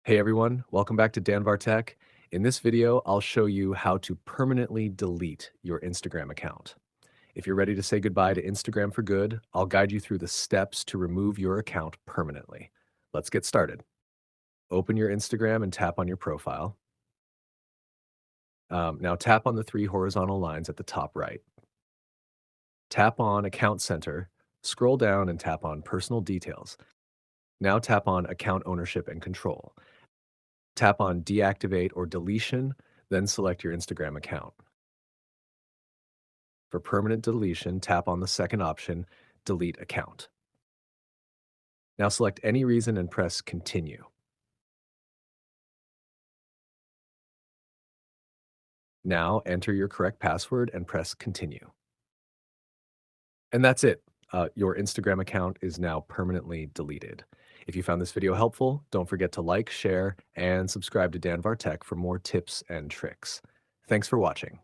Hey everyone, welcome back to Danvar Tech. In this video, I'll show you how to permanently delete your Instagram account. If you're ready to say goodbye to Instagram for good, I'll guide you through the steps to remove your account permanently. Let's get started. Open your Instagram and tap on your profile. Now tap on the three horizontal lines at the top right. Tap on Account Center, scroll down and tap on Personal Details. Now tap on Account Ownership and Control. Tap on Deactivate or Deletion, then select your Instagram account. For permanent deletion, tap on the second option, Delete Account. Now select any reason and press Continue. Now enter your correct password and press Continue. And that's it. Your Instagram account is now permanently deleted. If you found this video helpful, don't forget to like, share, and subscribe to Danvar Tech for more tips and tricks. Thanks for watching.